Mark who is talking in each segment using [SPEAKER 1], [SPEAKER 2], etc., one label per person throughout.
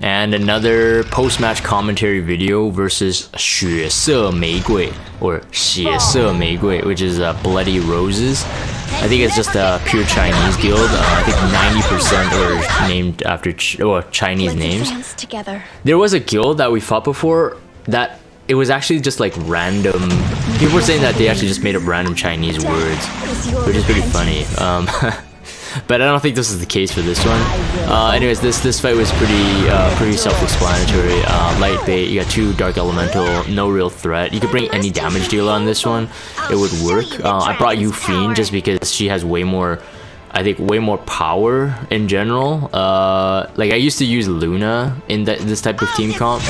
[SPEAKER 1] And another post-match commentary video versus 血色玫瑰 or 血色玫瑰, which is bloody roses. I think it's just a pure Chinese guild. I think 90% are named after Chinese names. There was a guild that we fought before that it was actually just like random. People were saying that they actually just made up random Chinese words, which is pretty funny. But I don't think this is the case for this one. Anyways, this fight was pretty self-explanatory. Light bait, you got 2 dark elemental, no real threat. You could bring any damage dealer on this one, it would work. I brought Yufine just because she has way more, I think, way more power in general. Like I used to use Luna in this type of team comp.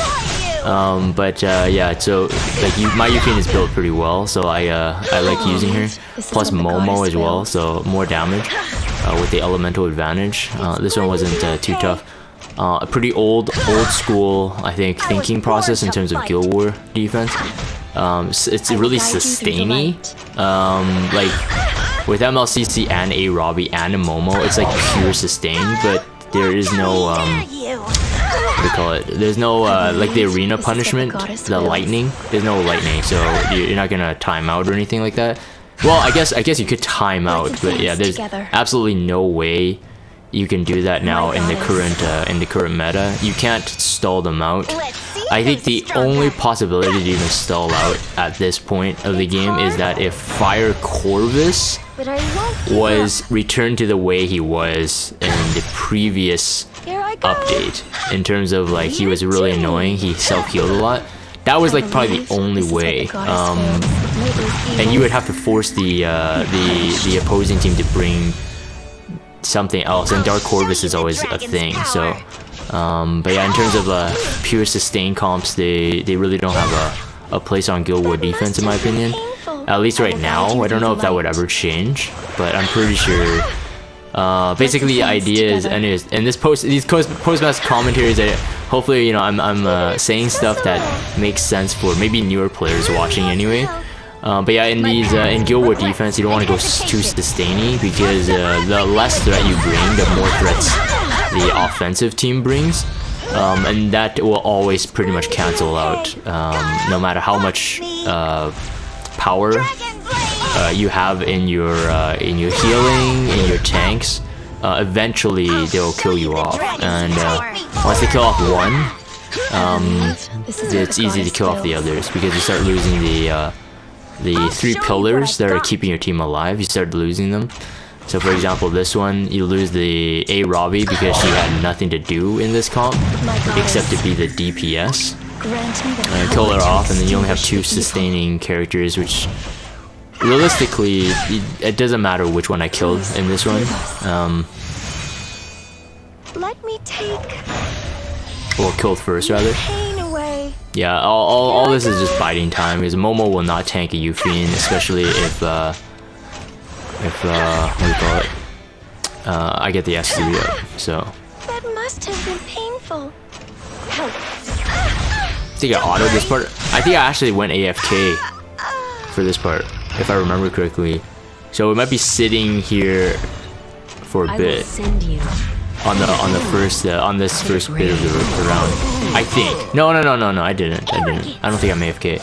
[SPEAKER 1] Yeah, so like my Yufine is built pretty well, so I like using her. Plus Momo as well, so more damage with the elemental advantage. This one wasn't too tough. A pretty old school, I think, thinking process in terms of Guild War defense. It's really sustainy. Like with MLCC and a Robbie and a Momo, it's like pure sustain, but there is no what do you call it? There's no like the arena punishment, the lightning. There's no lightning, so you're not gonna time out or anything like that. Well, I guess you could time out, but yeah, there's absolutely no way you can do that now in the current meta. You can't stall them out. I think the only possibility to even stall out at this point of the game is that if Fire Corvus was returned to the way he was in the previous update, in terms of like he was really annoying, he self-healed a lot. That was like probably the only way, and you would have to force the opposing team to bring something else, and Dark Corvus is always a thing. So, but yeah, in terms of pure sustain comps, they really don't have a place on Guild War defense, in my opinion. At least right now. I don't know if that would ever change, but I'm pretty sure. Basically, the idea is, anyways, and these post-match commentaries, hopefully, you know, I'm saying stuff that makes sense for maybe newer players watching anyway. But yeah, in these in Guild War defense, you don't want to go too sustainy, because the less threat you bring, the more threats the offensive team brings, and that will always pretty much cancel out, no matter how much power you have in your healing, in your tanks. Eventually they'll kill you off, and once they kill off one, it's easy to kill off the others, because you start losing the 3 pillars that are keeping your team alive. You start losing them. So for example, this one, you lose the A Robbie because she had nothing to do in this comp except to be the DPS, and kill her off, and then you only have 2 sustaining characters, which realistically, it doesn't matter which one I killed in this one.
[SPEAKER 2] Let me take
[SPEAKER 1] well, killed first rather. Yeah, all this is just biding time, because Momo will not tank a Yufine, especially if what do you call it? I get the S3 up. So
[SPEAKER 2] that must have been painful.
[SPEAKER 1] I think I autoed this part. I think I actually went AFK for this part, if I remember correctly. So we might be sitting here for a bit on this first bit of the round. I think. No, I didn't. I don't think I'm AFK.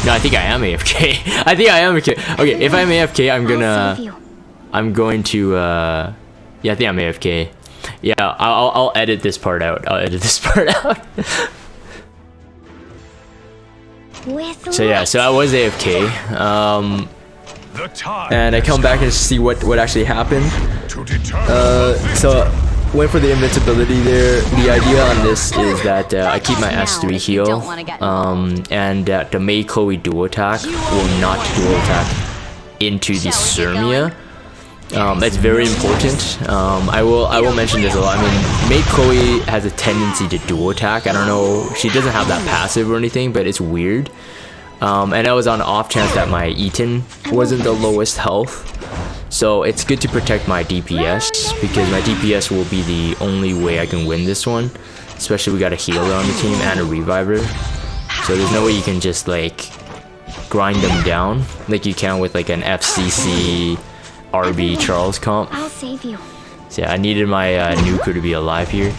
[SPEAKER 1] No, I think I am AFK. I think I am AFK. Okay, if I'm AFK, I'm going to yeah, I think I'm AFK. Yeah, I'll edit this part out. So yeah, so I was AFK, and I come back and see what actually happened. So went for the invincibility there. The idea on this is that I keep my S3 heal, and that the Mei Chloe dual attack will not dual attack into the Sirmia. That's very important. I will mention this a lot. I mean, Mei Chloe has a tendency to dual attack. I don't know, she doesn't have that passive or anything, but it's weird. And I was on the off chance that my Eton wasn't the lowest health, so it's good to protect my DPS, because my DPS will be the only way I can win this one. Especially we got a healer on the team and a reviver, so there's no way you can just like grind them down like you can with like an FCC RB Charles comp.
[SPEAKER 2] I'll save you.
[SPEAKER 1] So yeah, I needed my nuker to be alive here.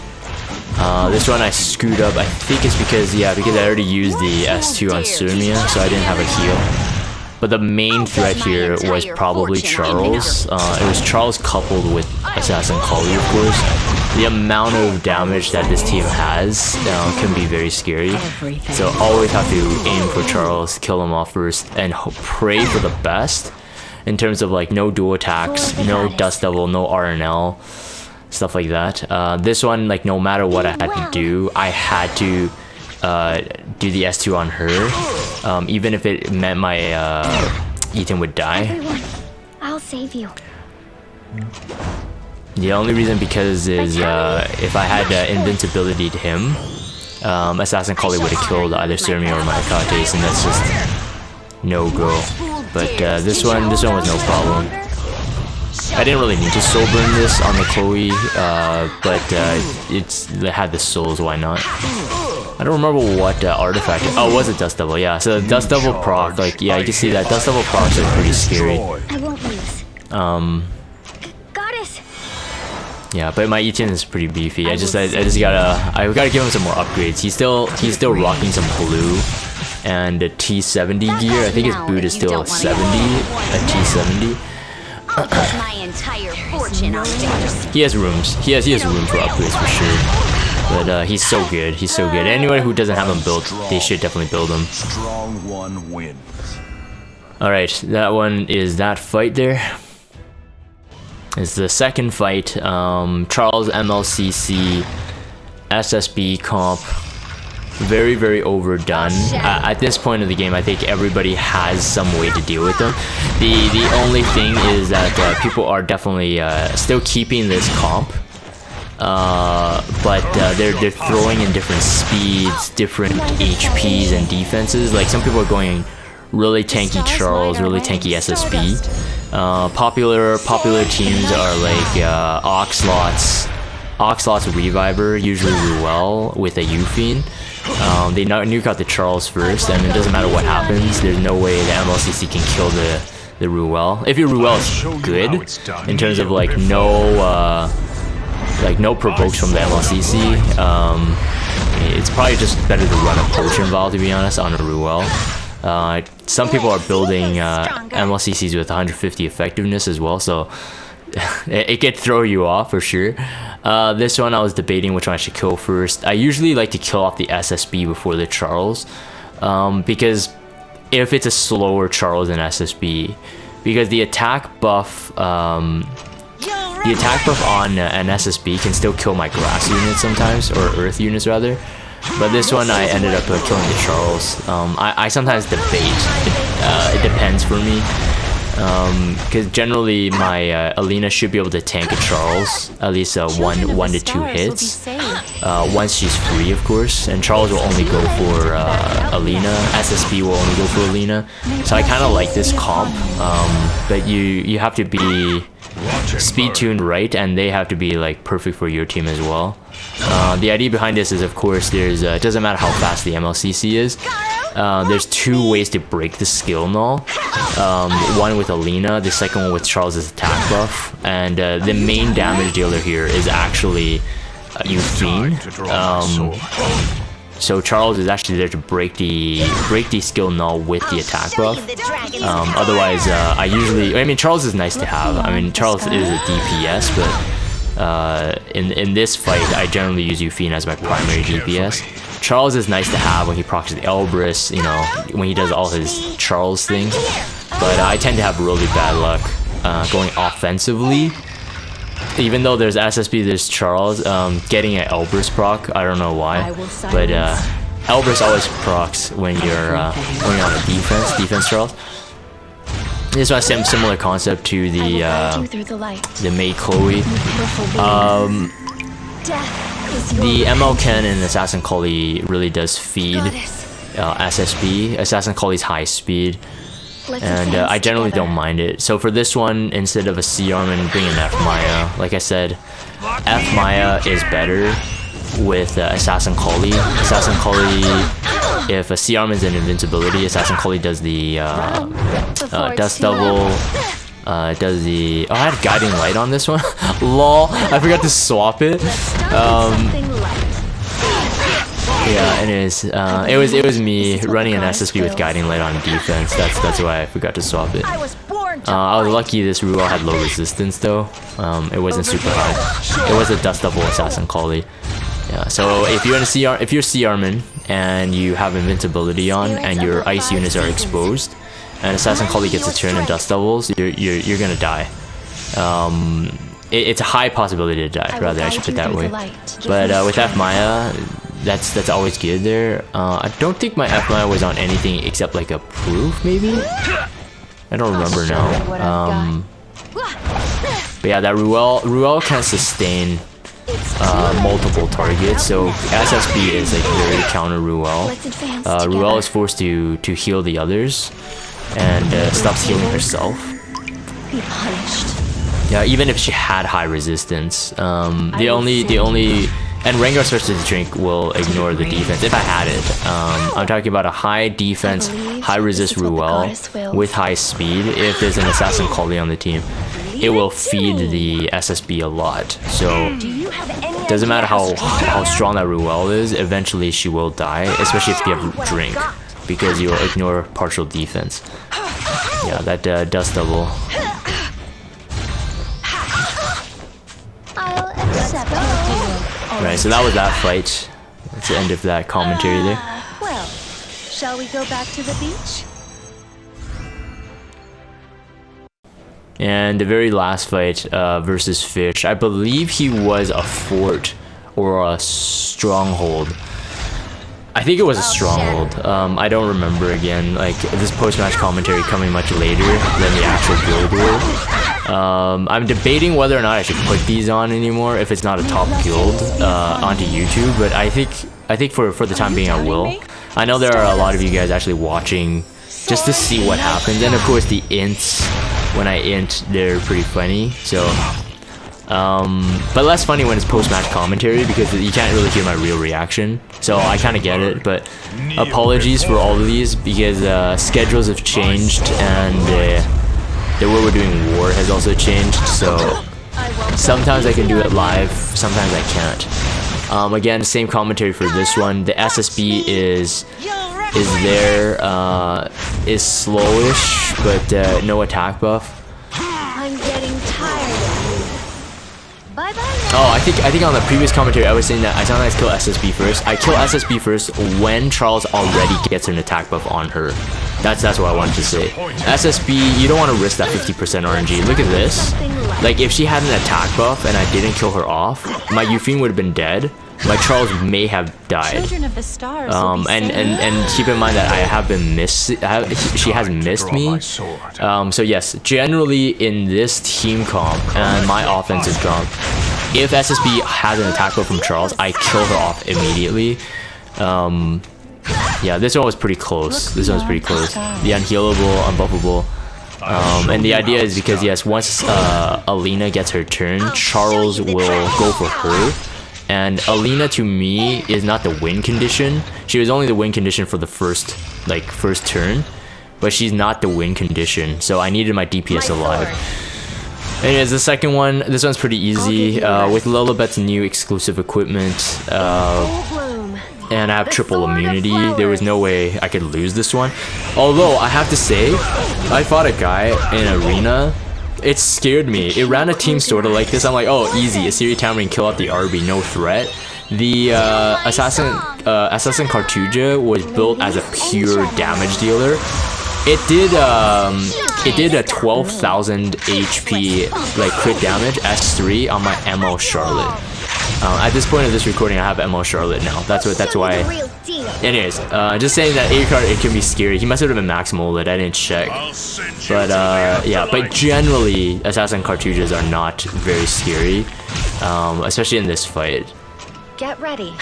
[SPEAKER 1] This one I screwed up. I think it's because I already used the S2 on Surmia, so I didn't have a heal. But the main threat here was probably Charles. It was Charles coupled with Assassin Kali, of course. The amount of damage that this team has can be very scary. So always have to aim for Charles, kill him off first, and pray for the best. In terms of like no dual attacks, no Dust Devil, no RNL, stuff like that. This one, like no matter what I had to do, I had to do the S2 on her, even if it meant my Ethan would die.
[SPEAKER 2] Everyone, I'll save you.
[SPEAKER 1] The only reason because is if I had invincibility to him, Assassin Kali would have killed either Surmia or my Akates, and that's just no go. But this one was no problem. I didn't really need to soul burn this on the Chloe, but it had the souls, why not? I don't remember what artifact. Oh, it was a Dust Devil, yeah. So the Dust Devil proc, like, yeah, you can see that Dust Devil procs are pretty scary.
[SPEAKER 2] I won't lose. Goddess.
[SPEAKER 1] Yeah, but my Etienne is pretty beefy. I gotta give him some more upgrades. He's still rocking some blue and a T70 gear. I think his boot is still 70, a T70.
[SPEAKER 3] My entire fortune on this.
[SPEAKER 1] He has rooms. He has room for upgrades for sure. But he's so good. He's so good. Anyone who doesn't have him built, they should definitely build him.
[SPEAKER 4] Strong one wins.
[SPEAKER 1] All right, that one is that fight there. It's the second fight. Charles MLCC SSB comp. Very, very overdone. At this point of the game, I think everybody has some way to deal with them. The only thing is that people are definitely still keeping this comp. But they're throwing in different speeds, different HPs and defenses. Like some people are going really tanky Charles, really tanky SSB. Popular teams are like Oxlot's Reviver, usually Ruel with a Ufine. They nuke out the Charles first, and it doesn't matter what happens. There's no way the MLCC can kill the Ruel. If your Ruel is good, in terms of like no provokes from the MLCC, it's probably just better to run a Potion Vial, to be honest, on a Ruel. Some people are building MLCCs with 150 effectiveness as well, so it could throw you off for sure. This one I was debating which one I should kill first. I usually like to kill off the SSB before the Charles, because if it's a slower Charles than SSB, because the attack buff on an SSB can still kill my grass units sometimes, or earth units rather. But this one I ended up killing the Charles. I sometimes debate. It depends for me. Because generally my Alina should be able to tank a Charles at least one to two hits once she's free, of course, and Charles will only go for Alina. SSB will only go for Alina, so I kind of like this comp, but you have to be speed tuned right, and they have to be like perfect for your team as well. The idea behind this is, of course, there's it doesn't matter how fast the MLCC is. There's two ways to break the skill null. One with Alina, the second one with Charles' attack buff, and the main damage dealer here is actually Ufine. So Charles is actually there to break the skill null with the attack buff. Otherwise, Charles is nice to have. I mean, Charles is a DPS, but in this fight, I generally use Ufine as my primary DPS. Charles is nice to have when he procs the Elbrus, you know, when he does all his Charles things. But I tend to have really bad luck going offensively. Even though there's SSB, there's Charles, getting an Elbrus proc, I don't know why. But Elbrus always procs when you're on a defense Charles. This one has similar concept to the Mei Chloe. The ML Ken and Assassin Kali really does feed SSB. Assassin Kali's high speed, and I generally don't mind it. So for this one, instead of a C Armin, bring an F Maya. Like I said, F Maya is better with Assassin Kali. Assassin Kali, if a C Armin is an invincibility, Assassin Kali does the Dust Devil. Does the... Oh, I had Guiding Light on this one. Lol, I forgot to swap it. Yeah, it was me running an SSB with guiding light on defense. That's why I forgot to swap it.
[SPEAKER 3] I was born to
[SPEAKER 1] I was lucky this Ruel had low resistance though. It wasn't super high. It was a dust double assassin collie. Yeah, so if you're CRman and you have invincibility on and your ice units are exposed, and assassin collie gets a turn and dust doubles, you're gonna die. It's a high possibility to die. Rather, I should put it that way. But with F Maya, that's always good there. I don't think my F Maya was on anything except like a proof, maybe. I don't remember now. But yeah, that Ruel can sustain multiple targets, so SSB is like very counter Ruel. Ruel is forced to heal the others and stops healing herself.
[SPEAKER 2] Be punished.
[SPEAKER 1] Yeah, even if she had high resistance, the only and Rengar Specialty Drink will ignore the defense if I had it. I'm talking about a high defense, high resist Ruel with high speed. If there's an assassin collie on the team, it will feed the SSB a lot. So doesn't matter how strong that Ruel is, eventually she will die, especially if you have drink, because you will ignore partial defense. Yeah, that does double.
[SPEAKER 2] I'll accept your deal.
[SPEAKER 1] Right, so that was that fight. That's the end of that commentary there.
[SPEAKER 2] Well, shall we go back to the beach?
[SPEAKER 1] And the very last fight versus Fish, I believe he was a fort or a stronghold. I think it was a stronghold. I don't remember again. Like this post-match commentary coming much later than the actual guild war. I'm debating whether or not I should put these on anymore if it's not a top guild onto YouTube. But I think for the time being I will. I know there are a lot of you guys actually watching just to see what happens, and of course the ints. When I int, they're pretty funny. So, but less funny when it's post-match commentary because you can't really hear my real reaction. So I kind of get it, but apologies for all of these because schedules have changed and the way we're doing war has also changed. So sometimes I can do it live, sometimes I can't. Again, same commentary for this one. The SSB is there, is slowish, but no attack buff.
[SPEAKER 2] I'm getting tired of you. Bye bye.
[SPEAKER 1] Oh, I think on the previous commentary I was saying that I sometimes kill SSB first. I kill SSB first when Charles already gets an attack buff on her. That's what I wanted to say. SSB, you don't want to risk that 50% RNG. Look at this. Like if she had an attack buff and I didn't kill her off, my Yufine would have been dead. My Charles may have died.
[SPEAKER 2] Children of the stars
[SPEAKER 1] and keep in mind that I have been she has missed me. So yes, generally in this team comp and my offensive comp, if SSB has an attack buff from Charles, I kill her off immediately. Yeah, this one was pretty close. This one was pretty close. The unhealable, unbuffable. And the idea is because yes, once Alina gets her turn, Charles will go for her. And Alina to me is not the win condition. She was only the win condition for the first turn, but she's not the win condition. So I needed my DPS alive. Anyways, the second one, this one's pretty easy. With Lilibet's new exclusive equipment, and I have triple immunity, there was no way I could lose this one. Although I have to say, I fought a guy in arena. It scared me. It ran a team sort of like this. I'm like, oh, easy. Assyria Tamarind kill out the RB, no threat. The Assassin Cartuja was built as a pure damage dealer. It did a 12,000 HP like crit damage S3 on my MO Charlotte. At this point of this recording, I have MO Charlotte now. That's why. Anyways, just saying that A card, it can be scary. He must have been max molded. I didn't check. But yeah, but generally, Assassin Cartujas are not very scary, especially in this fight.
[SPEAKER 2] Get ready.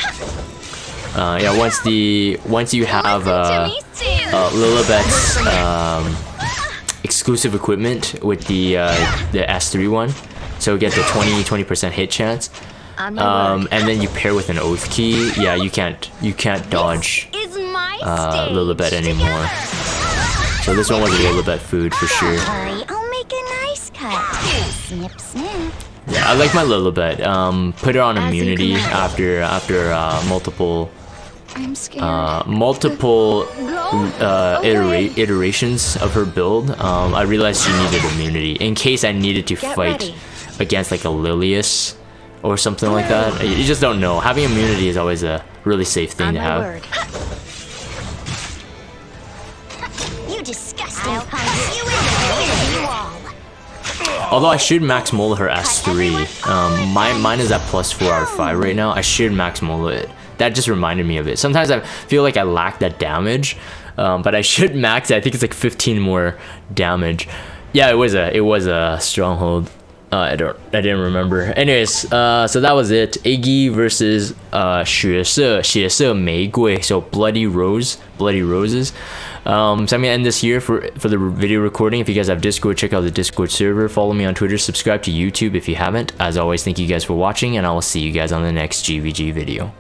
[SPEAKER 1] Yeah, once you have Lilibet's exclusive equipment with the S3 one, so get the 20% hit chance. And then you pair with an oath key. Yeah, you can't dodge Lilibet anymore. So this one was a Lilibet food for sure.
[SPEAKER 3] I'll make a nice cut. Snip, snip.
[SPEAKER 1] Yeah, I like my Lilibet. Put her on immunity after multiple
[SPEAKER 2] I'm scared.
[SPEAKER 1] multiple iterations of her build, I realized she needed immunity in case I needed to
[SPEAKER 2] Get
[SPEAKER 1] fight
[SPEAKER 2] ready.
[SPEAKER 1] against like a Lilius or something like that. You just don't know. Having immunity is always a really safe thing
[SPEAKER 2] On
[SPEAKER 1] to
[SPEAKER 2] my
[SPEAKER 1] have.
[SPEAKER 2] word.
[SPEAKER 3] You disgusting punks. You will you all.
[SPEAKER 1] Although I should max mola her S3. Mine is at +4 out of 5 right now. I should max mola it. That just reminded me of it. Sometimes I feel like I lack that damage, but I should max it. I think it's like 15 more damage. Yeah, it was a stronghold. I didn't remember. Anyways, so that was it. Yggy versus 血色玫瑰. So bloody roses. So I'm gonna end this here for the video recording. If you guys have Discord, check out the Discord server. Follow me on Twitter. Subscribe to YouTube if you haven't. As always, thank you guys for watching, and I will see you guys on the next GVG video.